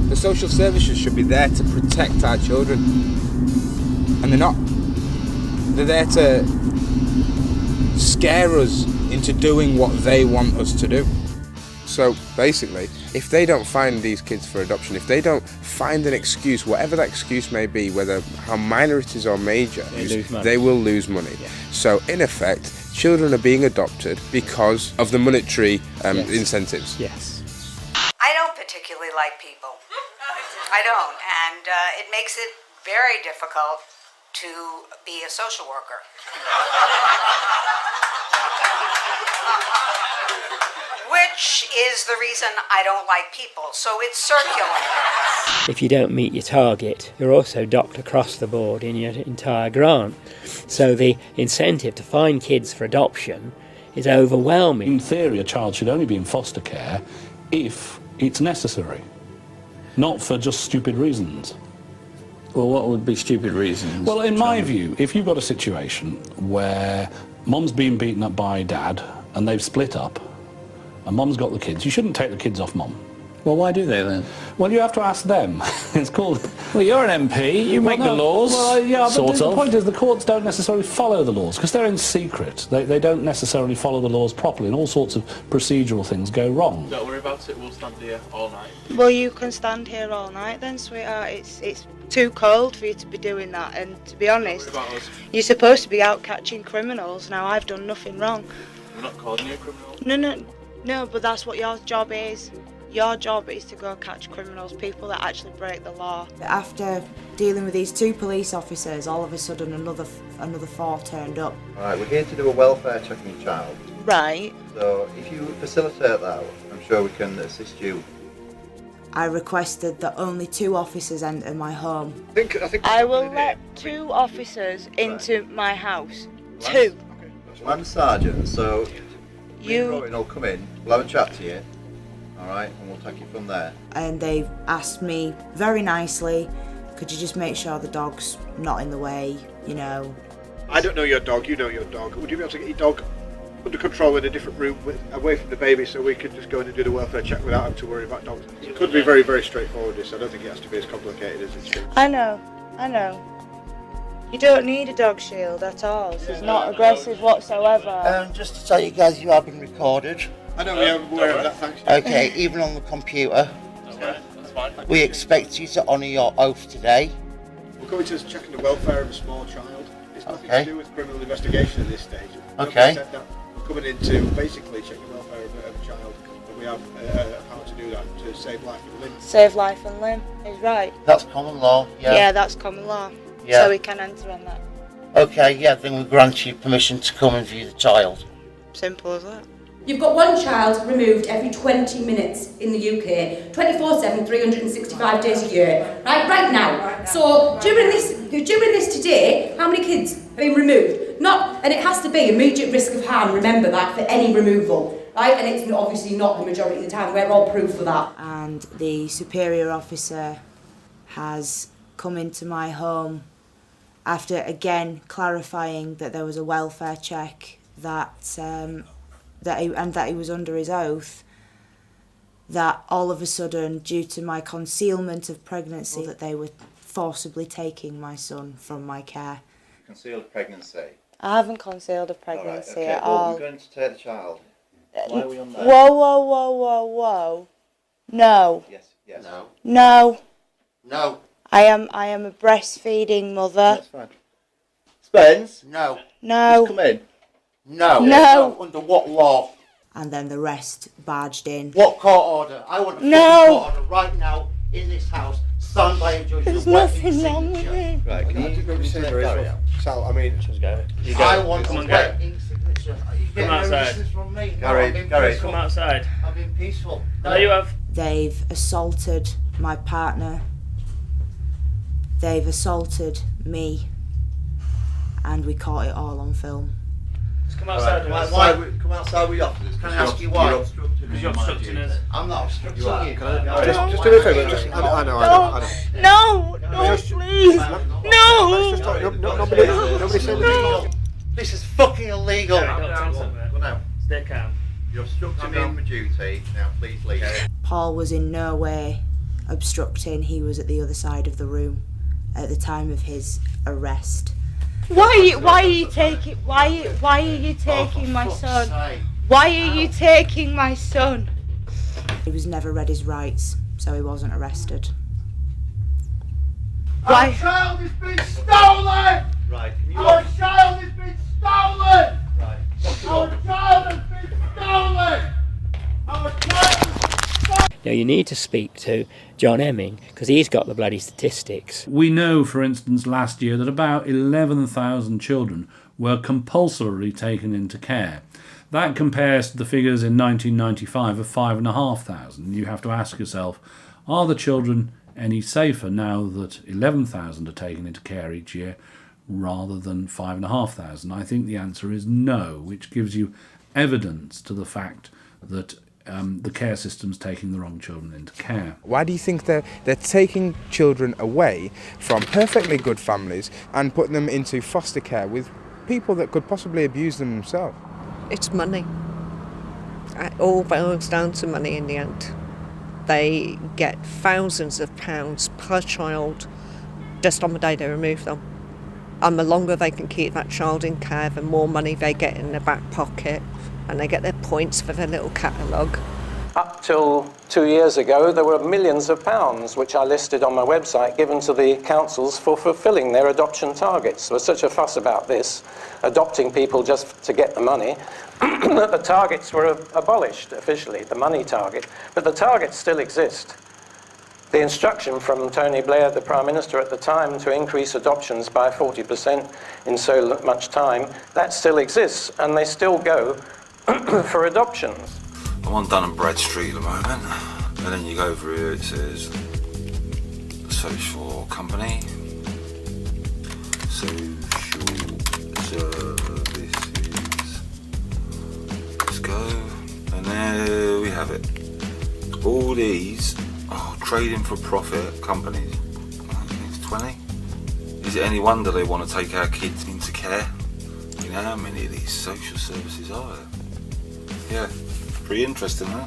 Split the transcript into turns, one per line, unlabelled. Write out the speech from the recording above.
The social services should be there to protect our children, and they're not. They're there to scare us into doing what they want us to do.
So basically, if they don't find these kids for adoption, if they don't find an excuse, whatever that excuse may be, whether how minor it is or major, they will lose money. Yeah. So in effect, children are being adopted because of the monetary incentives.
Yes.
I don't particularly like people. I don't, and it makes it very difficult to be a social worker. Which is the reason I don't like people, so it's circular.
If you don't meet your target, you're also docked across the board in your entire grant. So the incentive to find kids for adoption is overwhelming.
In theory, a child should only be in foster care if it's necessary, not for just stupid reasons.
Well, what would be stupid reasons?
Well, in my view, if you've got a situation where mum's been beaten up by dad and they've split up, and mum's got the kids, you shouldn't take the kids off mum.
Well, why do they then?
Well, you have to ask them. It's called...
Well, you're an MP, you make the laws,
but the point is the courts don't necessarily follow the laws, because they're in secret. They don't necessarily follow the laws properly, and all sorts of procedural things go wrong.
Don't worry about it, we'll stand here all night.
Well, you can stand here all night then, sweetheart. It's too cold for you to be doing that, and to be honest, you're supposed to be out catching criminals. Now, I've done nothing wrong.
We're not calling you a criminal.
No, but that's what your job is. Your job is to go catch criminals, people that actually break the law.
After dealing with these two police officers, all of a sudden another four turned up.
Right, we're here to do a welfare check on your child.
Right.
So if you facilitate that, I'm sure we can assist you.
I requested that only 2 officers enter my home.
I will let 2 officers into my house. 2.
I'm the sergeant, so
You...
Robin will come in, we'll have a chat to you, alright, and we'll take you from there.
And they asked me very nicely, could you just make sure the dog's not in the way, you know.
I don't know your dog, you know your dog. Would you be able to get your dog under control in a different room away from the baby so we could just go in and do the welfare check without having to worry about dogs? It could be very, very straightforward, this. I don't think it has to be as complicated as it seems.
I know. You don't need a dog shield at all. She's not aggressive whatsoever.
Just to tell you guys, you have been recorded.
I know, we are aware of that, thanks.
Okay, even on the computer.
Okay, that's fine.
We expect you to honour your oath today.
We're going to checking the welfare of a small child. It's nothing
Okay.
to do with criminal investigation at this stage.
Okay.
Said that we're coming in to basically check the welfare of a child, and we have power to do that to save life and limb.
Save life and limb is right.
That's common law, yeah.
Yeah, that's common law.
Yeah.
So we can enter on that.
Okay, yeah, then we grant you permission to come and view the child.
Simple as that.
You've got one child removed every 20 minutes in the UK, 24/7, 365 days a year, right now. So during this today, how many kids have been removed? And it has to be immediate risk of harm, remember that, for any removal, right? And it's obviously not the majority of the time, we're all proof for that.
And the superior officer has come into my home after again clarifying that there was a welfare check, that he was under his oath, that all of a sudden, due to my concealment of pregnancy, that they were forcibly taking my son from my care.
Concealed pregnancy.
I haven't concealed a pregnancy
Okay,
at
well,
all.
we're going to take the child. Why are we on that?
Whoa. No.
Yes.
No.
No.
I am a breastfeeding mother.
That's fine. Spence?
No.
No.
Just come in.
No.
No.
Under what law?
And then the rest barged in.
What court order? I want a court order right now in this house, signed by a judge.
There's nothing wrong with it.
Right, can you say that?
Sal, I mean...
I want a wet ink signature. You get no
outside.
resistance from me.
Gary,
Come outside.
I've been peaceful.
No, you have.
They've assaulted my partner. They've assaulted me. And we caught it all on film.
Just come outside.
Come outside with the officers.
Can I ask you why?
Because you're obstructing us.
I'm not obstructing you.
Just do me a favour, I know.
No, please. No.
Nobody say anything.
This is fucking illegal.
Go now.
Stay calm.
You're obstructing me in my duty. Now, please leave.
Paul was in no way obstructing. He was at the other side of the room at the time of his arrest.
Why are you taking my son? Why are you taking my son?
He was never read his rights, so he wasn't arrested.
Our child has been stolen! Right. Our child has been stolen! Right. Our child has been stolen! Our child has been stolen!
Now you need to speak to John Emming, because he's got the bloody statistics.
We know, for instance, last year that about 11,000 children were compulsorily taken into care. That compares to the figures in 1995 of 5,500. You have to ask yourself, are the children any safer now that 11,000 are taken into care each year rather than 5,500? I think the answer is no, which gives you evidence to the fact that the care system's taking the wrong children into care.
Why do you think they're taking children away from perfectly good families and putting them into foster care with people that could possibly abuse them themselves?
It's money. It all boils down to money in the end. They get thousands of pounds per child just on the day they remove them. And the longer they can keep that child in care, the more money they get in their back pocket, and they get their points for their little catalogue.
Up till 2 years ago, there were millions of pounds, which I listed on my website, given to the councils for fulfilling their adoption targets. There was such a fuss about this, adopting people just to get the money, that the targets were abolished officially, the money target. But the targets still exist. The instruction from Tony Blair, the Prime Minister at the time, to increase adoptions by 40% in so much time, that still exists, and they still go for adoptions.
I'm on Dun & Bradstreet at the moment, and then you go over here, it says social company, social services. Let's go, and there we have it. All these are trading for profit companies. It's 20. Is it any wonder they want to take our kids into care? You know how many of these social services are there? Yeah, pretty interesting, huh?